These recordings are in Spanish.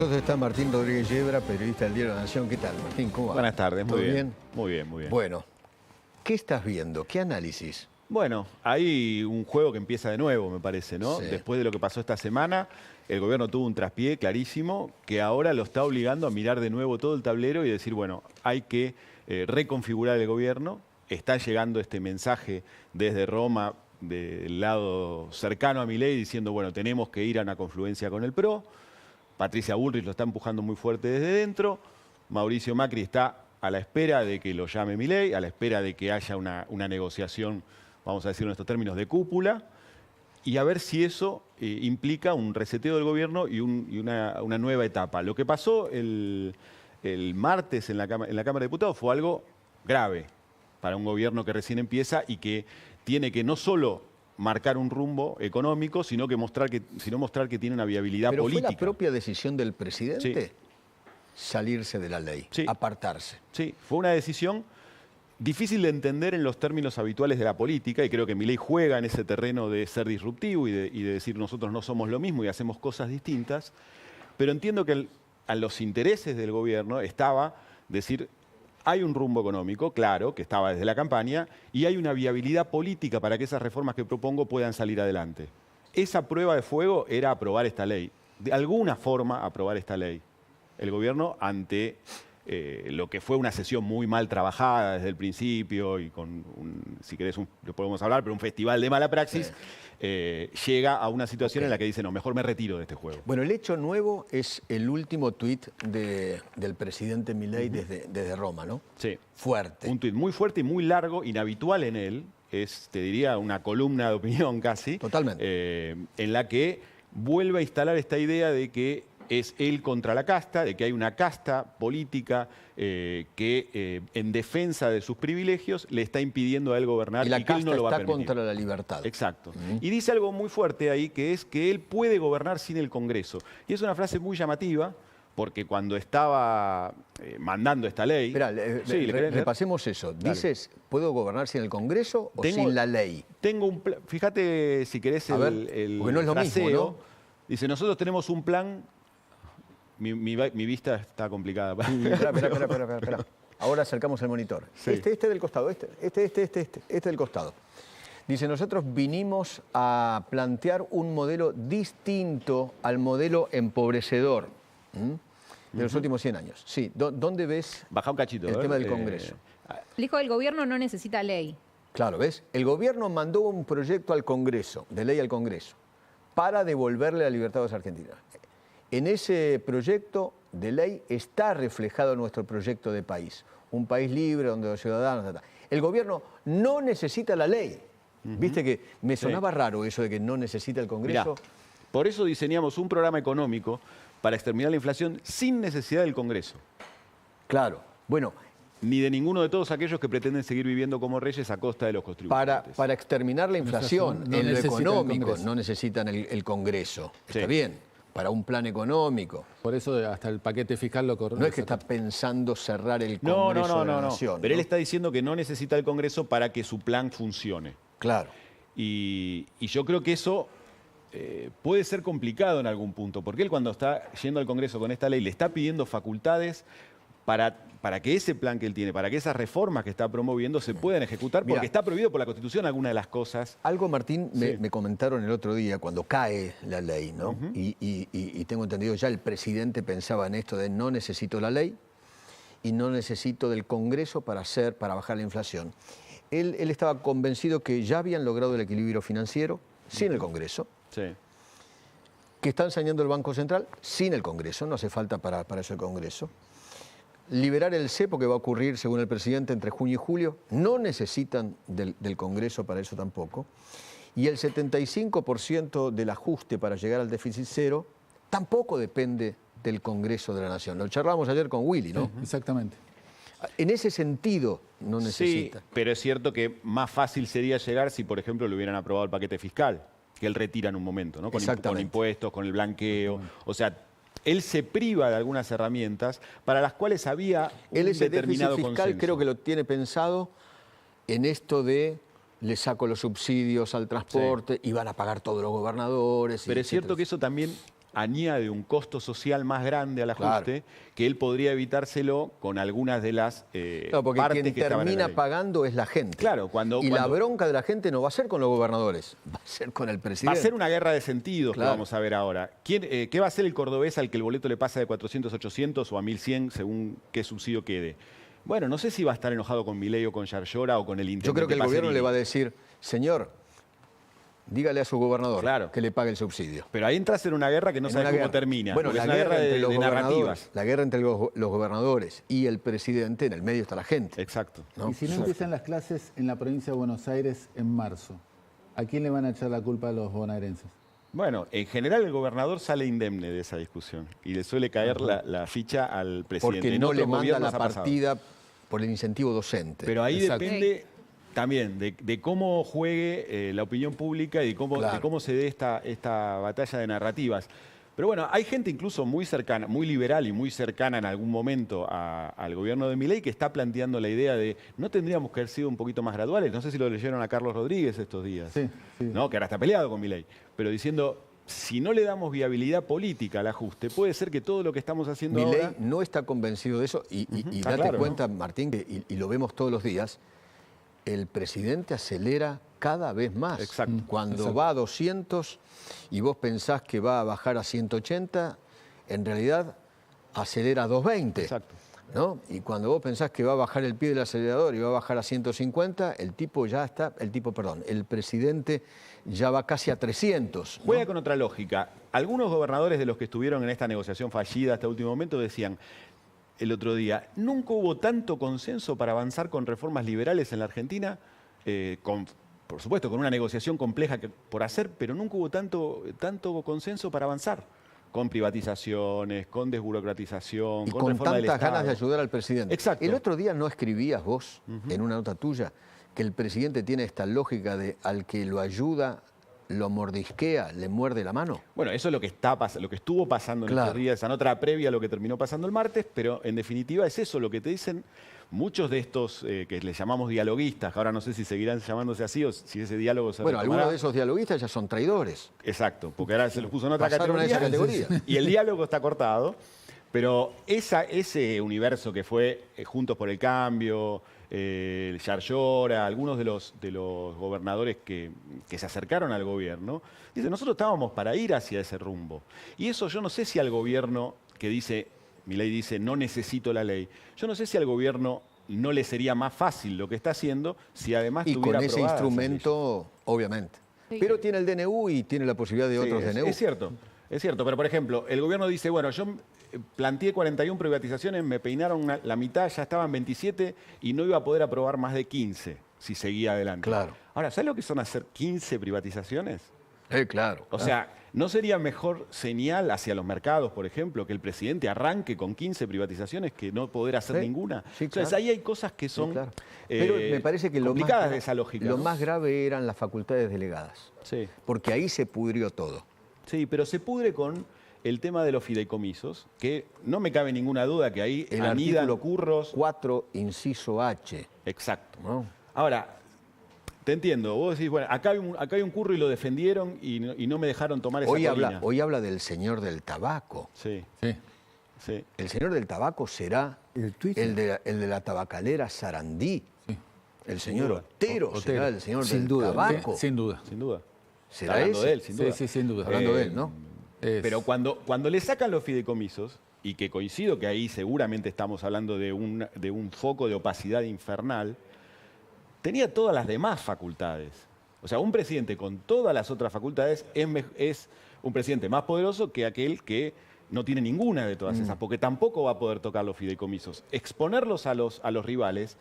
Nosotros está Martín Rodríguez Yebra, periodista del Diario de la Nación. ¿Qué tal, Martín? ¿Cómo va? Buenas tardes, ¿Todo muy bien. bien? Muy bien, muy bien. Bueno, ¿qué estás viendo? ¿Qué análisis? Bueno, hay un juego que empieza de nuevo, me parece, ¿no? Sí. Después de lo que pasó esta semana, el gobierno tuvo un traspié clarísimo que ahora lo está obligando a mirar de nuevo todo el tablero y decir, bueno, hay que reconfigurar el gobierno. Está llegando este mensaje desde Roma, del lado cercano a Milei, diciendo, bueno, tenemos que ir a una confluencia con el PRO. Patricia Bullrich lo está empujando muy fuerte desde dentro. Mauricio Macri está a la espera de que lo llame Milei, a la espera de que haya una negociación, vamos a decir en estos términos, de cúpula, y a ver si eso implica un reseteo del gobierno y una nueva etapa. Lo que pasó el martes en la Cámara de Diputados fue algo grave para un gobierno que recién empieza y que tiene que no solo marcar un rumbo económico, sino mostrar que tiene una viabilidad ¿Pero política. fue la propia decisión del presidente? Sí. Salirse de la ley, Sí. apartarse. Sí, fue una decisión difícil de entender en los términos habituales de la política, y creo que Milei juega en ese terreno de ser disruptivo y de decir nosotros no somos lo mismo y hacemos cosas distintas, pero entiendo que a los intereses del gobierno estaba decir, hay un rumbo económico, claro, que estaba desde la campaña, y hay una viabilidad política para que esas reformas que propongo puedan salir adelante. Esa prueba de fuego era aprobar esta ley, de alguna forma aprobar esta ley. El gobierno, ante lo que fue una sesión muy mal trabajada desde el principio y con, si querés, lo podemos hablar, pero un festival de mala praxis, llega a una situación en la que dice, no, mejor me retiro de este juego. Bueno, el hecho nuevo es el último tuit del presidente Milei desde Roma, ¿no? Sí. Fuerte. Un tuit muy fuerte y muy largo, inhabitual en él, es, te diría, una columna de opinión casi. Totalmente. En la que vuelve a instalar esta idea de que es él contra la casta, de que hay una casta política que en defensa de sus privilegios le está impidiendo a él gobernar Y la y que él casta no lo va a está permitir. contra la libertad. Exacto. Y dice algo muy fuerte ahí, que es que él puede gobernar sin el Congreso. Y es una frase muy llamativa, porque cuando estaba mandando esta ley... Esperá, Sí, ¿le querés leer? repasemos eso. Dale. Dices, ¿puedo gobernar sin el Congreso o sin la ley? Tengo un plan. Fíjate si querés A ver, el porque no es lo mismo, fraseo. ¿no? Dice, nosotros tenemos un plan... Mi vista está complicada. Espera. Ahora acercamos el monitor. Sí. Este del costado, este del costado. Dice, nosotros vinimos a plantear un modelo distinto al modelo empobrecedor de los últimos 100 años. Sí, ¿dónde ves Baja un cachito. el tema del Congreso? Dijo el gobierno no necesita ley. Claro, ¿ves? El gobierno mandó un proyecto al Congreso, de ley al Congreso, para devolverle la libertad a los argentinos. En ese proyecto de ley está reflejado nuestro proyecto de país. Un país libre donde los ciudadanos... El gobierno no necesita la ley. Viste que me sonaba raro eso de que no necesita el Congreso. Mirá, por eso diseñamos un programa económico para exterminar la inflación sin necesidad del Congreso. Claro. Bueno, Ni de ninguno de todos aquellos que pretenden seguir viviendo como reyes a costa de los contribuyentes. para exterminar la inflación no en lo necesita el económico Congreso. no necesitan el Congreso. Está Sí. bien. Para un plan económico. Por eso hasta el paquete fiscal lo corre. No es que está pensando cerrar el Congreso de la Nación. Pero él ¿no? está diciendo que no necesita el Congreso para que su plan funcione. Claro. Y yo creo que eso puede ser complicado en algún punto, porque él cuando está yendo al Congreso con esta ley le está pidiendo facultades para que ese plan que él tiene, para que esas reformas que está promoviendo se puedan ejecutar, porque Mirá. está prohibido por la Constitución alguna de las cosas. Algo, Martín, Sí. me comentaron el otro día cuando cae la ley, ¿no? Y tengo entendido, ya el presidente pensaba en esto de no necesito la ley y no necesito del Congreso para bajar la inflación. Él estaba convencido que ya habían logrado el equilibrio financiero sin el Congreso, Sí. que están saneando el Banco Central sin el Congreso, no hace falta para eso el Congreso. Liberar el cepo, que va a ocurrir, según el presidente, entre junio y julio, no necesitan del Congreso para eso tampoco. Y el 75% del ajuste para llegar al déficit cero tampoco depende del Congreso de la Nación. Lo charlábamos ayer con Willy, ¿no? Exactamente. En ese sentido no necesita. Sí, pero es cierto que más fácil sería llegar si, por ejemplo, le hubieran aprobado el paquete fiscal, que él retira en un momento, ¿no? Con Exactamente. impuestos, con el blanqueo. O sea, él se priva de algunas herramientas para las cuales había un Él ese déficit determinado fiscal consenso. creo que lo tiene pensado en esto de le saco los subsidios al transporte y van a pagar todos los gobernadores. Pero es cierto que eso también añade un costo social más grande al ajuste, Claro. que él podría evitárselo con algunas de las No, porque partes quien que estaban en la termina ley. pagando es la gente. Claro, y la bronca de la gente no va a ser con los gobernadores, va a ser con el Va presidente. a ser una guerra de sentidos Claro. que vamos a ver ahora. ¿Qué va a hacer el cordobés al que el boleto le pasa de 400 a 800 o a 1100 según qué subsidio quede? Bueno, no sé si va a estar enojado con Milei o con Yarlora o con el intendente Yo creo que el gobierno Pacerini. le va a decir, señor, dígale a su gobernador Claro. que le pague el subsidio. Pero ahí entras en una guerra que no En sabes una cómo guerra. termina. Bueno, porque la es una guerra entre de los gobernadores, narrativas. la guerra entre los gobernadores y el presidente, en el medio está la gente. Exacto. ¿no? Y si no empiezan las clases en la provincia de Buenos Aires en marzo, ¿a quién le van a echar la culpa a los bonaerenses? Bueno, en general el gobernador sale indemne de esa discusión y le suele caer la ficha al presidente. Porque En no le otros manda gobiernos la ha pasado. partida por el incentivo docente. Pero ahí Exacto. depende también de cómo juegue la opinión pública y de Claro. cómo se dé esta batalla de narrativas. Pero bueno, hay gente incluso muy cercana, muy liberal y muy cercana en algún momento al gobierno de Milei que está planteando la idea de no tendríamos que haber sido un poquito más graduales. No sé si lo leyeron a Carlos Rodríguez estos días, Sí, sí. ¿no? Que ahora está peleado con Milei, pero diciendo, si no le damos viabilidad política al ajuste, puede ser que todo lo que estamos haciendo Milei ahora... no está convencido de eso y Está date claro, cuenta, Martín, que, y lo vemos todos los días, el presidente acelera cada vez más. Exacto. Cuando Exacto. va a 200 y vos pensás que va a bajar a 180, en realidad acelera a 220. Exacto. ¿No? Y cuando vos pensás que va a bajar el pie del acelerador y va a bajar a 150, el presidente ya va casi a 300. ¿no? Juega con otra lógica. Algunos gobernadores de los que estuvieron en esta negociación fallida hasta el último momento decían el otro día, nunca hubo tanto consenso para avanzar con reformas liberales en la Argentina, por supuesto, con una negociación compleja por hacer, pero nunca hubo tanto consenso para avanzar. Con privatizaciones, con desburocratización, Y con con reforma del tantas ganas de Estado. ayudar al presidente. Exacto. El otro día no escribías vos, en una nota tuya, que el presidente tiene esta lógica de al que lo ayuda, lo mordisquea, le muerde la mano. Bueno, eso es lo que estuvo pasando en Claro. estos días, esa nota previa a lo que terminó pasando el martes, pero en definitiva es eso lo que te dicen muchos de estos que les llamamos dialoguistas, que ahora no sé si seguirán llamándose así o si ese diálogo se Bueno, retomará. algunos de esos dialoguistas ya son traidores. Exacto, porque ahora se los puso en otra Pasaron a categoría, esa categoría. y el diálogo está cortado, pero ese universo que fue Juntos por el Cambio, Yarlora, algunos de los gobernadores que se acercaron al gobierno, dicen, nosotros estábamos para ir hacia ese rumbo. Y eso yo no sé si al gobierno que dice, Milei dice, no necesito la ley, yo no sé si al gobierno no le sería más fácil lo que está haciendo si además Y con tuviera ese aprobadas esas instrumento, obviamente. Sí. Pero tiene el DNU y tiene la posibilidad de Sí, otros DNU. es cierto, pero por ejemplo, el gobierno dice, bueno, yo planteé 41 privatizaciones, me peinaron la mitad, ya estaban 27 y no iba a poder aprobar más de 15 si seguía adelante. Claro. Ahora, ¿sabes lo que son hacer 15 privatizaciones? Claro. O sea, ¿no sería mejor señal hacia los mercados, por ejemplo, que el presidente arranque con 15 privatizaciones que no poder hacer Sí, ninguna? sí, Entonces, claro. ahí hay cosas que Sí, son claro. Pero me parece que complicadas de esa lógica. lo ¿no? más grave eran las facultades delegadas. Sí. Porque ahí se pudrió todo. Sí, pero se pudre con el tema de los fideicomisos, que no me cabe ninguna duda que ahí El anidan artículo curros. 4, inciso H. Exacto. ¿no? Ahora, te entiendo, vos decís, bueno, acá hay un curro y lo defendieron y no me dejaron tomar esa colina. Hoy habla del señor del tabaco. Sí, Sí. sí. El señor del tabaco será El Twitter. el de la tabacalera Sarandí. El señor duda. Otero será el señor Sin del duda. tabaco. Sí, sin duda. Sin duda. ¿Será Hablando ese? de él, sin duda. Sí, sin duda. Hablando de él, ¿no? Pero cuando le sacan los fideicomisos, y que coincido que ahí seguramente estamos hablando de un foco de opacidad infernal, tenía todas las demás facultades. O sea, un presidente con todas las otras facultades es un presidente más poderoso que aquel que no tiene ninguna de todas esas, porque tampoco va a poder tocar los fideicomisos. Exponerlos a los rivales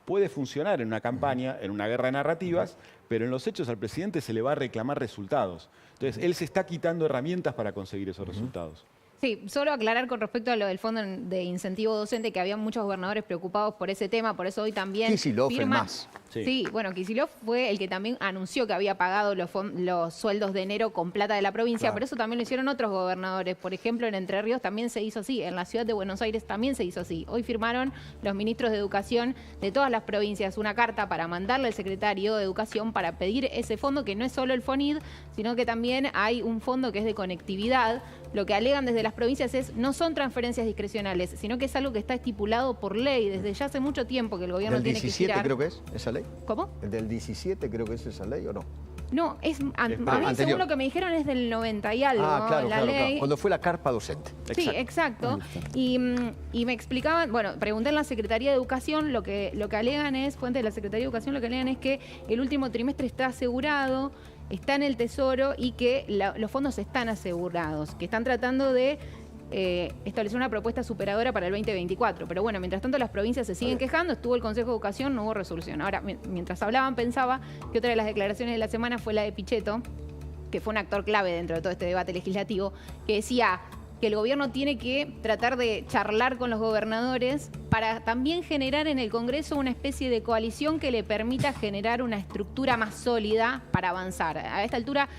puede funcionar en una campaña, en una guerra de narrativas, pero en los hechos al presidente se le va a reclamar resultados. Entonces, él se está quitando herramientas para conseguir esos resultados. Sí, solo aclarar con respecto a lo del fondo de incentivo docente, que había muchos gobernadores preocupados por ese tema, por eso hoy también Kicillof, el firman, MAS. Sí, bueno, Kicillof fue el que también anunció que había pagado los sueldos de enero con plata de la provincia, Claro. pero eso también lo hicieron otros gobernadores. Por ejemplo, en Entre Ríos también se hizo así, en la ciudad de Buenos Aires también se hizo así. Hoy firmaron los ministros de Educación de todas las provincias una carta para mandarle al secretario de Educación para pedir ese fondo, que no es solo el FONID, sino que también hay un fondo que es de conectividad. Lo que alegan desde las provincias no son transferencias discrecionales, sino que es algo que está estipulado por ley desde ya hace mucho tiempo que el gobierno Del tiene 17 que girar. creo que es esa ley. ¿Cómo? ¿El del 17 creo que es esa ley o no? No, a mí anterior. según lo que me dijeron es del 90 y algo, Claro, la claro, ley. claro. Cuando fue la carpa docente. Sí, exacto. Y me explicaban, bueno, pregunté en la Secretaría de Educación, lo que alegan es, fuente de la Secretaría de Educación, lo que alegan es que el último trimestre está asegurado, está en el Tesoro y que los fondos están asegurados, que están tratando de establecer una propuesta superadora para el 2024. Pero bueno, mientras tanto las provincias se siguen quejando, estuvo el Consejo de Educación, no hubo resolución. Ahora, mientras hablaban, pensaba que otra de las declaraciones de la semana fue la de Pichetto, que fue un actor clave dentro de todo este debate legislativo, que decía que el gobierno tiene que tratar de charlar con los gobernadores para también generar en el Congreso una especie de coalición que le permita generar una estructura más sólida para avanzar. A esta altura,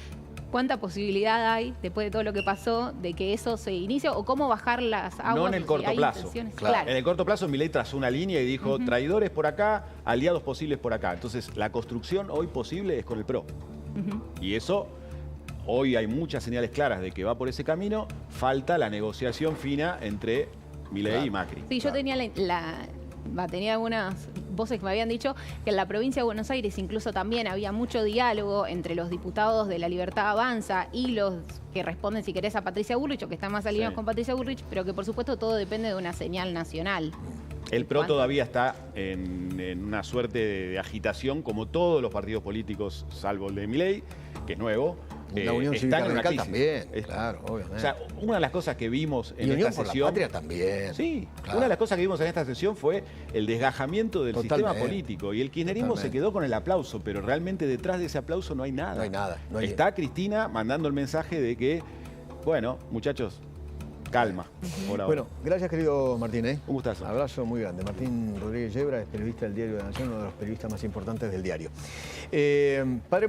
¿cuánta posibilidad hay, después de todo lo que pasó, de que eso se inicie o cómo bajar las aguas? No en el si corto hay plazo. intenciones? Claro. En el corto plazo, Milei trazó una línea y dijo traidores por acá, aliados posibles por acá. Entonces, la construcción hoy posible es con el PRO. Y eso, hoy hay muchas señales claras de que va por ese camino. Falta la negociación fina entre Milei y Macri. Sí, yo tenía tenía algunas voces que me habían dicho que en la provincia de Buenos Aires incluso también había mucho diálogo entre los diputados de La Libertad Avanza y los que responden, si querés, a Patricia Bullrich o que están más alineados con Patricia Bullrich, pero que por supuesto todo depende de una señal nacional. El PRO todavía está en una suerte de agitación, como todos los partidos políticos, salvo el de Milei, que es nuevo. La Unión Cívica están en una Radical crisis. también, claro, obviamente. O sea, una de las cosas que vimos en y Unión esta por sesión... la Patria también. Sí, claro. una de las cosas que vimos en esta sesión fue el desgajamiento del sistema Totalmente. político. Y el kirchnerismo se quedó con el aplauso, pero realmente detrás de ese aplauso no hay nada. No hay nada. No hay... Está Cristina mandando el mensaje de que, bueno, muchachos, calma. Por ahora. Bueno, gracias querido Martín. Un gustazo. Abrazo muy grande. Martín Rodríguez Yebra es periodista del Diario de la Nación, uno de los periodistas más importantes del diario. Padre Manuel.